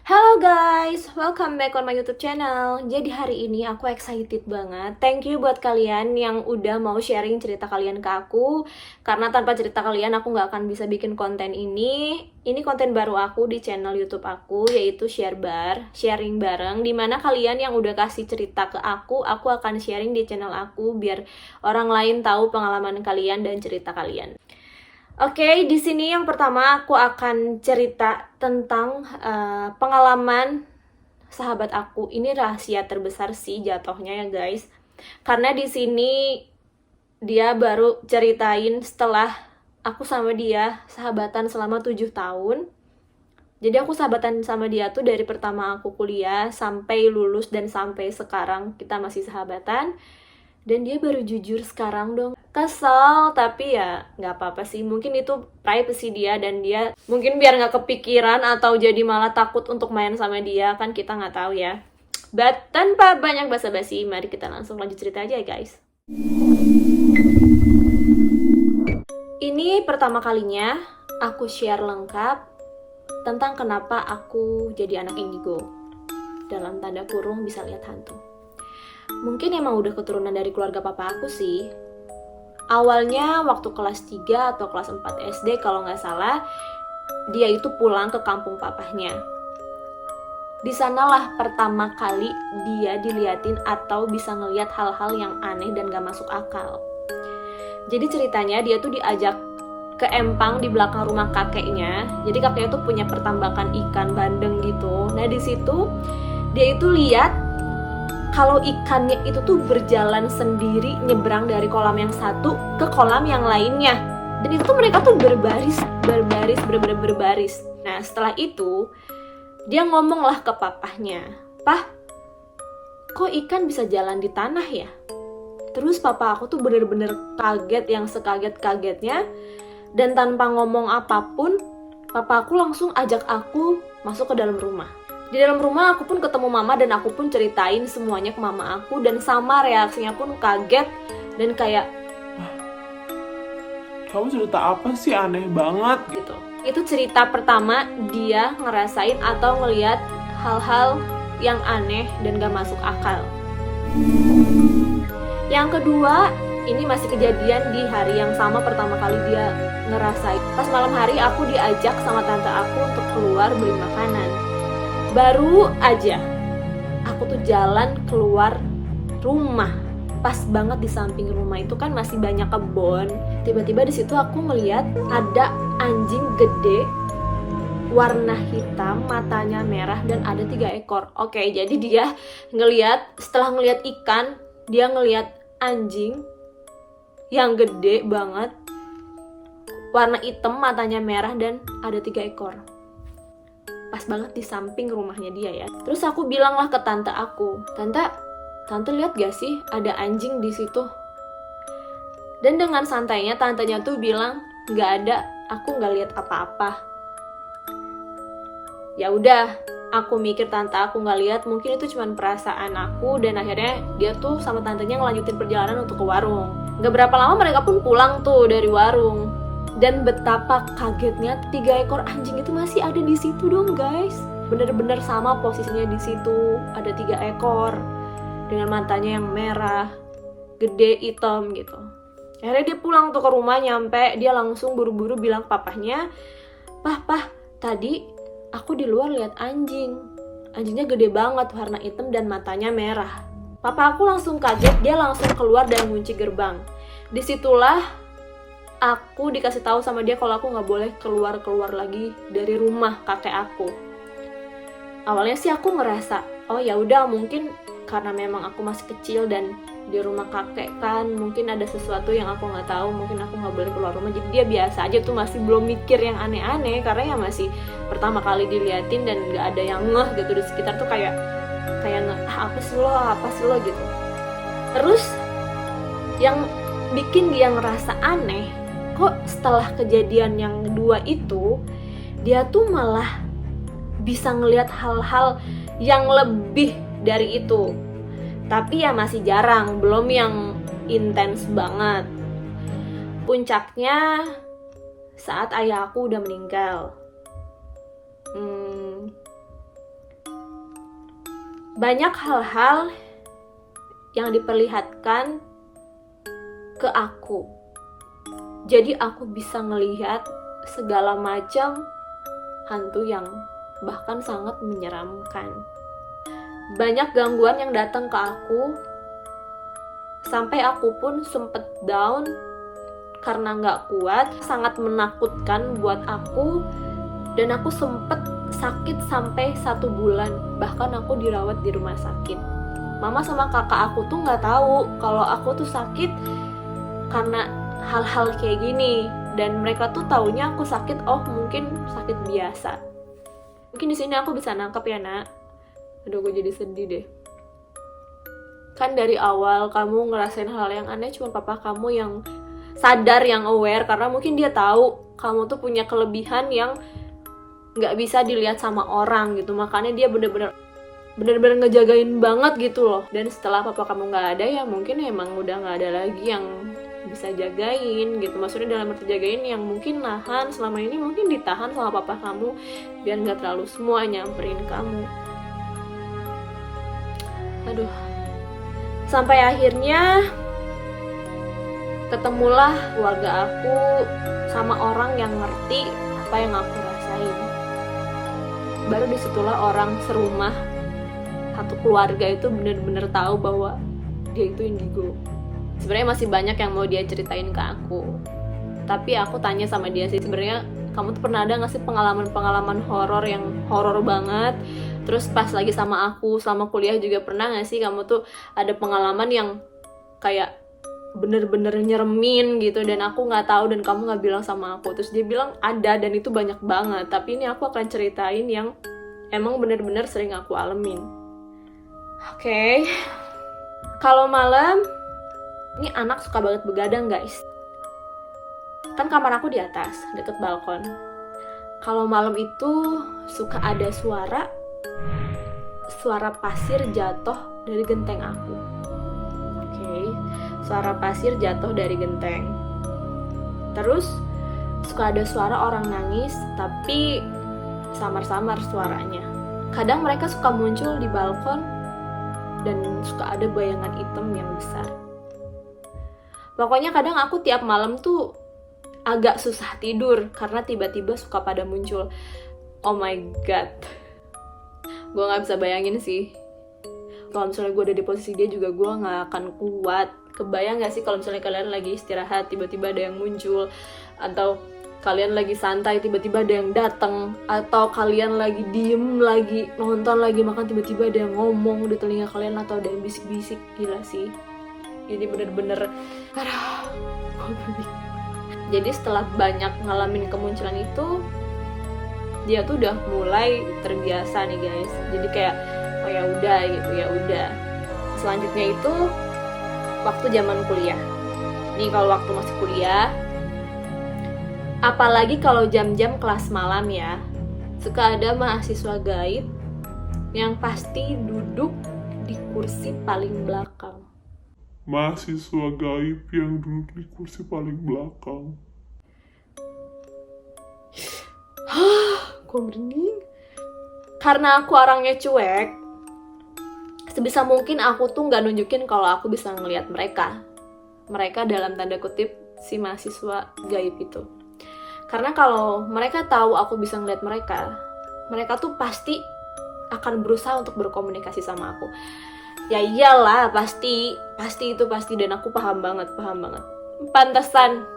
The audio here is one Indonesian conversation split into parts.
Halo guys, welcome back on my YouTube channel. Jadi hari ini aku excited banget. Thank you buat kalian yang udah mau sharing cerita kalian ke aku. Karena tanpa cerita kalian aku nggak akan bisa bikin konten ini. Ini konten baru aku di channel YouTube aku, yaitu Share Bar, sharing bareng. Dimana kalian yang udah kasih cerita ke aku akan sharing di channel aku biar orang lain tahu pengalaman kalian dan cerita kalian. Oke, di sini yang pertama aku akan cerita tentang pengalaman sahabat aku. Ini rahasia terbesar sih jatuhnya ya guys. Karena di sini dia baru ceritain setelah aku sama dia sahabatan selama 7 tahun. Jadi aku sahabatan sama dia tuh dari pertama aku kuliah sampai lulus dan sampai sekarang kita masih sahabatan. Dan dia baru jujur sekarang dong. Kesel, tapi ya nggak apa-apa sih. Mungkin itu privacy dia dan dia mungkin biar nggak kepikiran atau jadi malah takut untuk main sama dia. Kan kita nggak tahu ya. But tanpa banyak basa-basi, mari kita langsung lanjut cerita aja ya guys. Ini pertama kalinya aku share lengkap tentang kenapa aku jadi anak indigo. Dalam tanda kurung bisa lihat hantu. Mungkin emang udah keturunan dari keluarga papa aku sih. Awalnya waktu kelas 3 atau kelas 4 SD kalau nggak salah, dia itu pulang ke kampung papahnya. Di sanalah pertama kali dia diliatin atau bisa ngeliat hal-hal yang aneh dan gak masuk akal. Jadi ceritanya dia tuh diajak ke empang di belakang rumah kakeknya. Jadi kakeknya tuh punya pertambakan ikan bandeng gitu. Nah di situ dia itu lihat kalau ikannya itu tuh berjalan sendiri nyebrang dari kolam yang satu ke kolam yang lainnya. Dan itu tuh mereka tuh berbaris. Nah setelah itu dia ngomong lah ke papahnya, "Pah, kok ikan bisa jalan di tanah ya?" Terus papa aku tuh bener-bener kaget yang sekaget-kagetnya. Dan tanpa ngomong apapun, papa aku langsung ajak aku masuk ke dalam rumah. Di dalam rumah aku pun ketemu mama dan aku pun ceritain semuanya ke mama aku. Dan sama reaksinya pun kaget dan kayak, "Kamu cerita apa sih, aneh banget?" gitu. Itu cerita pertama dia ngerasain atau ngeliat hal-hal yang aneh dan gak masuk akal. Yang kedua, ini masih kejadian di hari yang sama pertama kali dia ngerasain. Pas malam hari aku diajak sama tante aku untuk keluar beli makanan. Baru aja aku tuh jalan keluar rumah, pas banget di samping rumah itu kan masih banyak kebun. Tiba-tiba di situ aku ngeliat ada anjing gede, warna hitam, matanya merah dan ada 3 ekor. Oke, jadi dia setelah ngeliat ikan, dia ngeliat anjing yang gede banget, warna hitam, matanya merah dan ada 3 ekor. Pas banget di samping rumahnya dia ya. Terus aku bilang lah ke tante aku, Tante lihat gak sih ada anjing di situ? Dan dengan santainya tantenya tuh bilang, "Gak ada, aku gak lihat apa-apa." Ya udah, aku mikir tante aku gak lihat, mungkin itu cuma perasaan aku. Dan akhirnya dia tuh sama tantenya ngelanjutin perjalanan untuk ke warung. Gak berapa lama mereka pun pulang tuh dari warung. Dan betapa kagetnya 3 ekor anjing itu masih ada di situ dong guys. Bener-bener sama posisinya di situ. Ada 3 ekor dengan matanya yang merah, gede, hitam gitu. Akhirnya dia pulang tuh ke rumah, nyampe dia langsung buru-buru bilang ke papahnya, Pah, tadi aku di luar lihat anjing. Anjingnya gede banget, warna hitam dan matanya merah." Papa aku langsung kaget, dia langsung keluar dan kunci gerbang. Disitulah aku dikasih tahu sama dia kalau aku nggak boleh keluar lagi dari rumah kakek aku. Awalnya sih aku ngerasa, oh ya udah mungkin karena memang aku masih kecil dan di rumah kakek kan mungkin ada sesuatu yang aku nggak tahu, mungkin aku nggak boleh keluar rumah. Jadi dia biasa aja tuh, masih belum mikir yang aneh-aneh karena ya masih pertama kali diliatin dan nggak ada yang ngeh gitu di sekitar tuh kayak ngeh, apa sih lo gitu. Terus yang bikin dia ngerasa aneh, kok setelah kejadian yang kedua itu dia tuh malah bisa ngelihat hal-hal yang lebih dari itu. Tapi ya masih jarang, belum yang intens banget. Puncaknya saat ayah aku udah meninggal. banyak hal-hal yang diperlihatkan ke aku. Jadi aku bisa ngelihat segala macam hantu yang bahkan sangat menyeramkan. Banyak gangguan yang datang ke aku, sampai aku pun sempet down karena nggak kuat, sangat menakutkan buat aku, dan aku sempet sakit sampai 1 bulan, bahkan aku dirawat di rumah sakit. Mama sama kakak aku tuh nggak tahu kalau aku tuh sakit karena hal-hal kayak gini, dan mereka tuh taunya aku sakit, oh mungkin sakit biasa. Mungkin di sini aku bisa nangkep ya nak. Aduh, gue jadi sedih deh. Kan dari awal kamu ngerasain hal yang aneh cuma papa kamu yang sadar, yang aware, karena mungkin dia tahu kamu tuh punya kelebihan yang nggak bisa dilihat sama orang gitu, makanya dia bener-bener ngejagain banget gitu loh. Dan setelah papa kamu nggak ada, ya mungkin emang udah nggak ada lagi yang bisa jagain gitu. Maksudnya dalam arti jagain yang mungkin nahan selama ini, mungkin ditahan sama papa kamu biar nggak terlalu semua nyamperin kamu. Aduh, sampai akhirnya ketemulah keluarga aku sama orang yang ngerti apa yang aku rasain. Baru disitulah orang serumah, satu keluarga itu bener-bener tahu bahwa dia itu indigo. Sebenarnya masih banyak yang mau dia ceritain ke aku, tapi aku tanya sama dia sih, sebenarnya kamu tuh pernah ada nggak sih pengalaman horor yang horor banget? Terus pas lagi sama aku selama kuliah juga pernah nggak sih kamu tuh ada pengalaman yang kayak bener-bener nyeremin gitu, dan aku nggak tahu dan kamu nggak bilang sama aku? Terus dia bilang ada, dan itu banyak banget, tapi ini aku akan ceritain yang emang bener-bener sering aku alamin. Oke. Kalau malam, ini anak suka banget begadang guys. Kan kamar aku di atas, deket balkon. Kalau malam itu suka ada suara pasir jatuh dari genteng aku. Oke, suara pasir jatuh dari genteng. Terus suka ada suara orang nangis, tapi samar-samar suaranya. Kadang mereka suka muncul di balkon dan suka ada bayangan hitam yang besar. Pokoknya kadang aku tiap malam tuh agak susah tidur karena tiba-tiba suka pada muncul. Oh my god, gue gak bisa bayangin sih. Kalau misalnya gue ada di posisi dia juga gue gak akan kuat. Kebayang gak sih kalau misalnya kalian lagi istirahat tiba-tiba ada yang muncul, atau kalian lagi santai tiba-tiba ada yang datang, atau kalian lagi diem, lagi nonton, lagi makan, tiba-tiba ada yang ngomong di telinga kalian, atau ada yang bisik-bisik. Gila sih, ini bener-bener Jadi setelah banyak ngalamin kemunculan itu, dia tuh udah mulai terbiasa nih guys. Jadi kayak oh ya udah gitu, ya udah. Selanjutnya itu waktu zaman kuliah. Nih kalau waktu masih kuliah, apalagi kalau jam-jam kelas malam ya, suka ada mahasiswa gaib yang pasti duduk di kursi paling belakang. Mahasiswa gaib yang duduk di kursi paling belakang. Gue merinding. Karena aku orangnya cuek, sebisa mungkin aku tuh gak nunjukin kalau aku bisa ngelihat mereka. Mereka dalam tanda kutip si mahasiswa gaib itu. Karena kalau mereka tahu aku bisa ngelihat mereka, mereka tuh pasti akan berusaha untuk berkomunikasi sama aku. Ya iyalah, pasti itu pasti, dan aku paham banget. Pantesan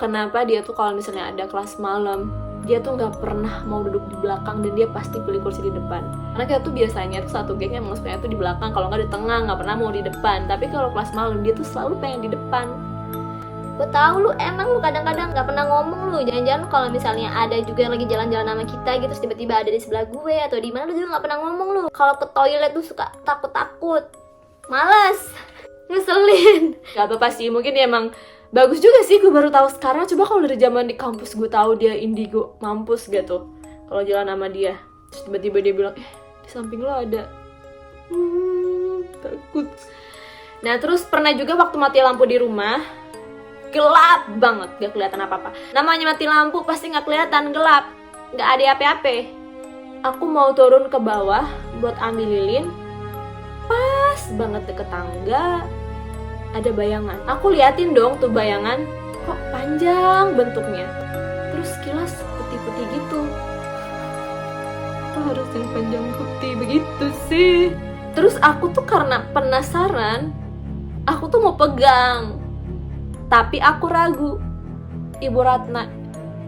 kenapa dia tuh kalau misalnya ada kelas malam, dia tuh nggak pernah mau duduk di belakang dan dia pasti pilih kursi di depan. Karena kita tuh biasanya tuh satu geng yang maksudnya tuh di belakang, kalau nggak di tengah, nggak pernah mau di depan. Tapi kalau kelas malam dia tuh selalu pengen di depan. Gue tahu lu emang lu kadang-kadang nggak pernah ngomong lu. Jangan-jangan kalau misalnya ada juga yang lagi jalan-jalan sama kita gitu, terus tiba-tiba ada di sebelah gue atau di mana, lu juga nggak pernah ngomong lu. Kalau ke toilet tuh suka takut-takut, malas, ngeselin. Gak apa-apa sih, mungkin dia emang bagus juga sih. Gue baru tahu sekarang. Coba kalau dari zaman di kampus gue tahu dia indigo, mampus gak tuh kalau jalan sama dia. Terus tiba-tiba dia bilang, di samping lo ada. Takut. Nah terus pernah juga waktu mati lampu di rumah, gelap banget, gak kelihatan apa-apa. Namanya mati lampu pasti gak kelihatan, gelap, gak ada apa-apa. Aku mau turun ke bawah buat ambil lilin, banget deket tangga ada bayangan. Aku liatin dong tuh bayangan, kok panjang bentuknya, terus kilas putih-putih gitu. Kok harus yang panjang putih begitu sih? Terus aku tuh karena penasaran, aku tuh mau pegang, tapi aku ragu. Ibu Ratna,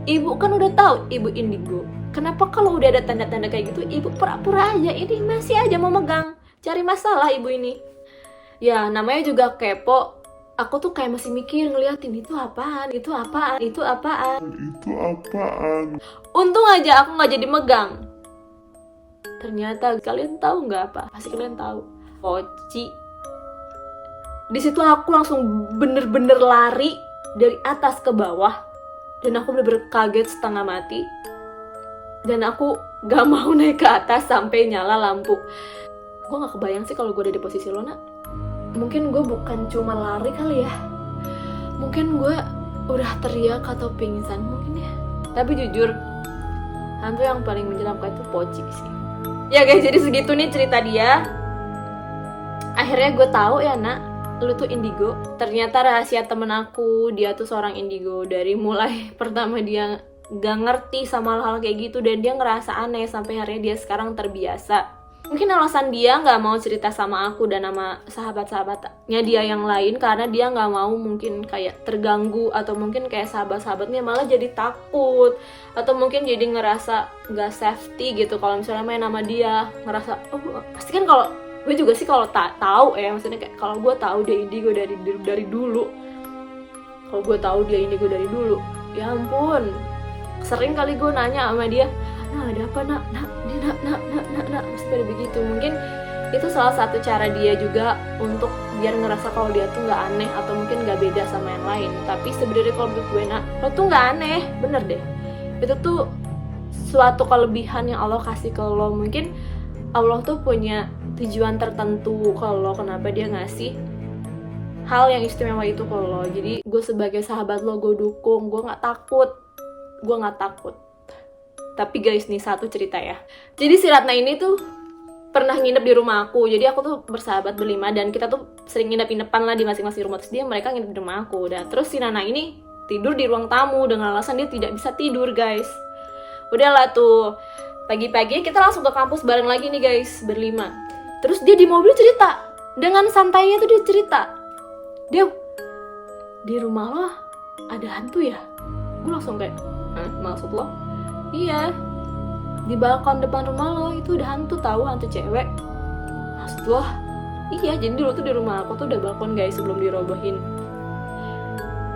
ibu kan udah tahu ibu indigo. Kenapa kalau udah ada tanda-tanda kayak gitu, ibu pura-pura aja, ini masih aja mau megang, cari masalah ibu ini. Ya namanya juga kepo, aku tuh kayak masih mikir ngeliatin itu apaan, itu apaan, itu apaan. Itu apaan? Untung aja aku nggak jadi megang. Ternyata kalian tahu nggak apa? Pasti kalian tahu. Poci. Di situ aku langsung bener-bener lari dari atas ke bawah, dan aku bener-bener kaget setengah mati. Dan aku gak mau naik ke atas sampai nyala lampu. Gue gak kebayang sih kalau gue ada di posisi lo, Nak. Mungkin gue bukan cuma lari kali ya, mungkin gue udah teriak atau pingsan mungkin ya. Tapi jujur, hantu yang paling menyeramkan itu Poci sih. Ya guys, jadi segitu nih cerita dia. Akhirnya gue tahu ya, Nak, lu tuh indigo. Ternyata rahasia temen aku, dia tuh seorang indigo. Dari mulai pertama dia gak ngerti sama hal-hal kayak gitu, dan dia ngerasa aneh sampai akhirnya dia sekarang terbiasa. Mungkin alasan dia gak mau cerita sama aku dan sama sahabat-sahabatnya dia yang lain karena dia gak mau mungkin kayak terganggu, atau mungkin kayak sahabat-sahabatnya malah jadi takut, atau mungkin jadi ngerasa gak safety gitu kalau misalnya main sama dia. Ngerasa, oh pasti kan, kalau gue juga sih kalau tahu ya, maksudnya kayak kalau gue tahu dia indigo dari dulu, kalau gue tahu dia indigo dari dulu, ya ampun, sering kali gue nanya sama dia, nah ada apa nak, mesti pada begitu. Mungkin itu salah satu cara dia juga untuk biar ngerasa kalau dia tuh nggak aneh atau mungkin nggak beda sama yang lain. Tapi sebenarnya kalau menurut gue, Nak, lo tuh nggak aneh, bener deh. Itu tuh suatu kelebihan yang Allah kasih ke lo. Mungkin Allah tuh punya tujuan tertentu kalau kenapa dia ngasih hal yang istimewa itu ke lo. Jadi gue sebagai sahabat lo, gue dukung, gue nggak takut. Tapi guys, nih satu cerita ya. Jadi si Ratna ini tuh pernah nginep di rumah aku. Jadi aku tuh bersahabat berlima dan kita tuh sering nginep-nginepan lah di masing-masing rumah. Terus mereka nginep di rumah aku. Dan terus si Nana ini tidur di ruang tamu dengan alasan dia tidak bisa tidur, guys. Udahlah tuh, pagi-pagi kita langsung ke kampus bareng lagi nih guys, berlima. Terus dia di mobil cerita, dengan santainya tuh dia cerita, dia di rumah lo ada hantu ya? Gue langsung kayak, maksud lo? Iya, di balkon depan rumah lo itu udah hantu, tahu, hantu cewek. Maksud lo? Iya, jadi dulu tuh di rumah aku tuh udah balkon guys sebelum dirobohin.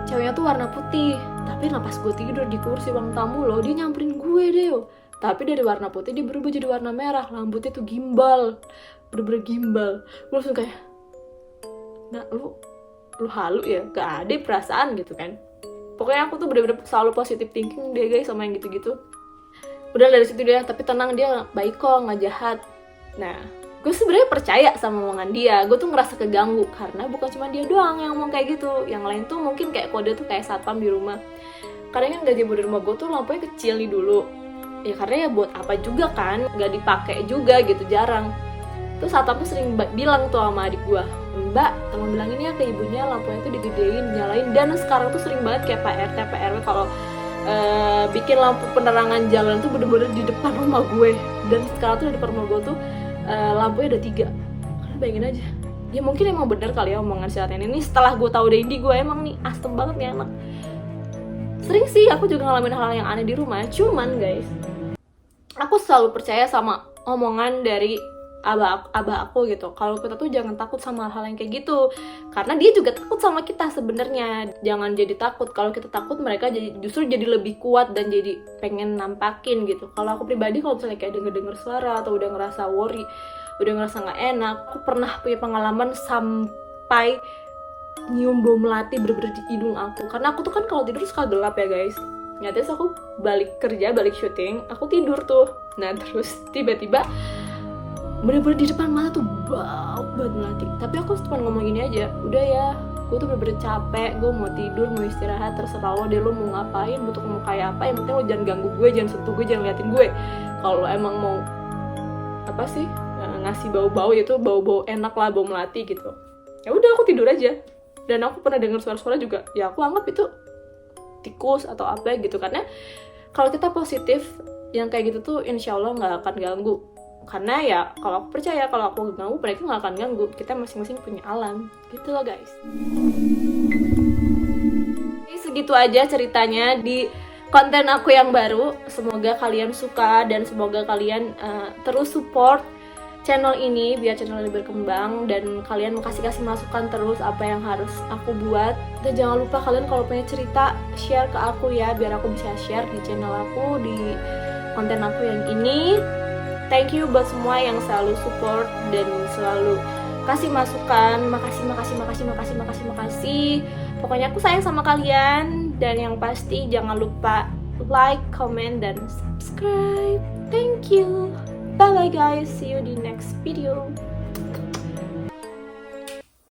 Ceweknya tuh warna putih, tapi pas gue tidur di kursi ruang tamu lo, dia nyamperin gue deh. Tapi dari warna putih dia berubah jadi warna merah, rambutnya tuh gimbal, bener-bener gimbal. Gue langsung kayak, nah lu halu ya, gak ada perasaan gitu kan. Pokoknya aku tuh bener-bener selalu positive thinking deh guys sama yang gitu-gitu. Udah dari situ dia, tapi tenang, dia baik kok, nggak jahat. Nah, gue sebenarnya percaya sama omongan dia. Gue tuh ngerasa keganggu karena bukan cuma dia doang yang ngomong kayak gitu. Yang lain tuh mungkin kayak kode tuh kayak satpam di rumah. Karena kan gazebo di rumah gue tuh lampunya kecil nih dulu. Ya karena ya buat apa juga kan, nggak dipakai juga gitu, jarang. Terus satpam tuh sering bilang tuh sama adik gue, Mbak, tolong bilangin ya ke ibunya lampunya tuh digedein, nyalain. Dan sekarang tuh sering banget kayak Pak RT, Pak RW kalau bikin lampu penerangan jalan tuh bener-bener di depan rumah gue. Dan sekarang tuh di depan rumah gue tuh lampunya ada 3. Karena bayangin aja, ya mungkin emang bener kali ya omongan si Ratna ini. Setelah gue tahu dari gue emang nih asem banget nih anak. Sering sih aku juga ngalamin hal yang aneh di rumah. Cuman guys, aku selalu percaya sama omongan dari abah aku gitu. Kalau kita tuh jangan takut sama hal yang kayak gitu, karena dia juga takut sama kita sebenarnya. Jangan jadi takut. Kalau kita takut, mereka justru jadi lebih kuat dan jadi pengen nampakin gitu. Kalau aku pribadi, kalau misalnya kayak denger suara atau udah ngerasa worry, udah ngerasa nggak enak, aku pernah punya pengalaman sampai nyium bau melati bener-bener di hidung aku. Karena aku tuh kan kalau tidur suka gelap ya guys. Nyatanya aku balik kerja, balik syuting, aku tidur tuh. Nah terus tiba-tiba bener-bener di depan mata tuh bau banget melati. Tapi aku cuma ngomong gini aja, udah ya, gue tuh bener-bener capek, gue mau tidur, mau istirahat, terserah lo deh, lo mau ngapain, butuh mau kayak apa, yang penting lo jangan ganggu gue, jangan sentuh gue, jangan liatin gue. Kalau lo emang mau apa sih, ngasih bau-bau, itu bau-bau enak lah, bau melati gitu. Ya udah aku tidur aja. Dan aku pernah dengar suara-suara juga, ya aku anggap itu tikus atau apa gitu. Karena kalau kita positif, yang kayak gitu tuh insya Allah nggak akan ganggu. Karena ya kalau aku percaya kalau aku ganggu, mereka nggak akan ganggu. Kita masing-masing punya alam gitu loh guys. Oke, segitu aja ceritanya di konten aku yang baru. Semoga kalian suka dan semoga kalian terus support channel ini biar channel ini berkembang, dan kalian kasih masukan terus apa yang harus aku buat. Dan jangan lupa kalian kalau punya cerita share ke aku ya, biar aku bisa share di channel aku, di konten aku yang ini. Thank you buat semua yang selalu support dan selalu kasih masukan. Makasih. Pokoknya aku sayang sama kalian, dan yang pasti jangan lupa like, comment, dan subscribe. Thank you. Bye bye guys. See you di next video.